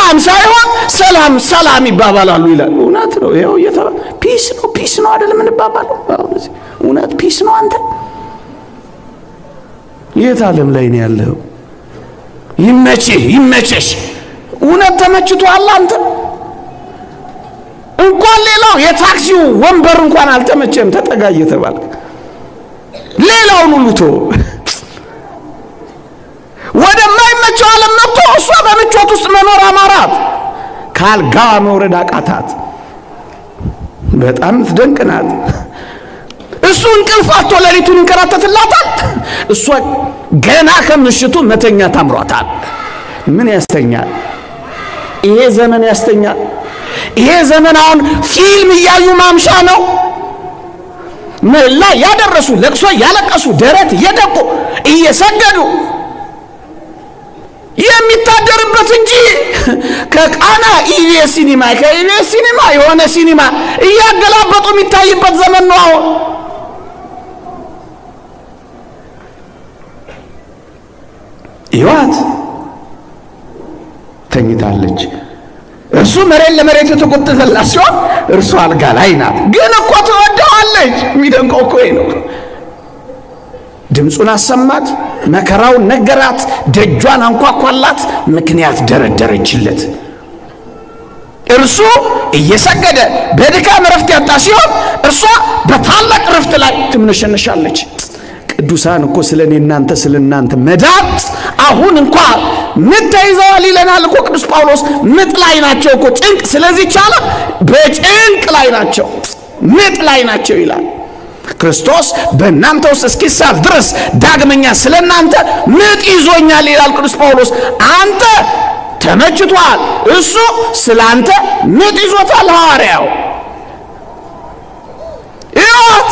ሰላም ሳይሆን ሰላም ሰላም ይባባላሉ ይላል። እውነት ነው። ይሄው ፒስ ነው አይደል? ምን ይባባሉ? እውነት ፒስ ነው። አንተ የት ዓለም ላይ ነው ያለው? ይመችሽ። እውነት ተመችቷል አንተ? እንኳን ሌላው የታክሲው ወንበር እንኳን አልተመቸም ተጠጋ እየተባለ ሌላውን ሁሉ ወደማይመቸው ዓለም መጥቶ እሷ በምቾት ውስጥ መኖር አማራት፣ ካልጋ መውረድ አቃታት። በጣም ትደንቅ ናት። እሱ እንቅልፍ አጥቶ ሌሊቱን እንከራተትላታል። እሷ ገና ከምሽቱ መተኛ ታምሯታል። ምን ያስተኛል? ይሄ ዘመን ያስተኛል። ይሄ ዘመን አሁን ፊልም እያዩ ማምሻ ነው። መላ ያደረሱ ለቅሶ ያለቀሱ ደረት እየደቁ እየሰገዱ የሚታደርበት እንጂ ከቃና ኢቢኤስ ሲኒማ ከኢቢኤስ ሲኒማ የሆነ ሲኒማ እያገላበጡ የሚታይበት ዘመን ነው አሁን። ይዋት ተኝታለች። እሱ መሬት ለመሬት የተቆጠተላት ሲሆን እርሱ አልጋ ላይ ናት። ግን እኮ ትወደዋለች። የሚደንቀው እኮ ነው። ድምፁን አሰማት፣ መከራውን ነገራት፣ ደጇን አንኳኳላት፣ ምክንያት ደረደረችለት። እርሱ እየሰገደ በድካም ረፍት ያጣ ሲሆን እርሷ በታላቅ ረፍት ላይ ትምነሸነሻለች። ቅዱሳን እኮ ስለኔ እናንተ ስለናንተ መዳን አሁን እንኳን ምጥ ተይዘዋል ይለናል እኮ ቅዱስ ጳውሎስ። ምጥ ላይ ናቸው እኮ ጭንቅ። ስለዚህ ቻለ በጭንቅ ላይ ናቸው፣ ምጥ ላይ ናቸው ይላል። ክርስቶስ በእናንተ ውስጥ እስኪሳል ድረስ ዳግመኛ ስለናንተ ምጥ ይዞኛል ይላል ቅዱስ ጳውሎስ። አንተ ተመችቷል፣ እሱ ስላንተ ምጥ ይዞታል ሐዋርያው። ይወት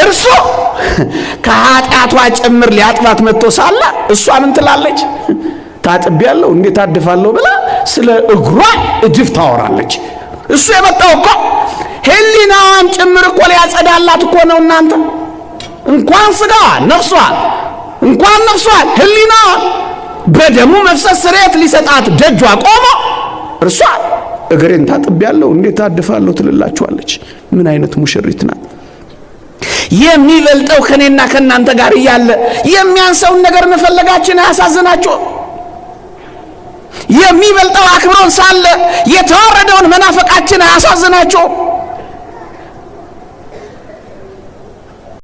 እርሱ ከኃጢአቷ ጭምር ሊያጥባት መጥቶ ሳለ እሷ ምን ትላለች? ታጥቤያለሁ እንዴት አድፋለሁ ብላ ስለ እግሯ እድፍ ታወራለች። እሱ የመጣው እኮ ሕሊናዋን ጭምር እኮ ሊያጸዳላት እኮ ነው። እናንተ እንኳን ስጋዋን ነፍሷን እንኳን ነፍሷን ሕሊናዋን በደሙ መፍሰስ ስርየት ሊሰጣት ደጇ ቆሞ እርሷ እግሬን ታጥቤያለሁ እንዴት አድፋለሁ ትልላችኋለች። ምን አይነት ሙሽሪት ናት! የሚበልጠው ከኔና ከናንተ ጋር እያለ የሚያንሰውን ነገር መፈለጋችን አያሳዝናችሁ? የሚበልጠው አክብሮን ሳለ የተዋረደውን መናፈቃችን አያሳዝናችሁ?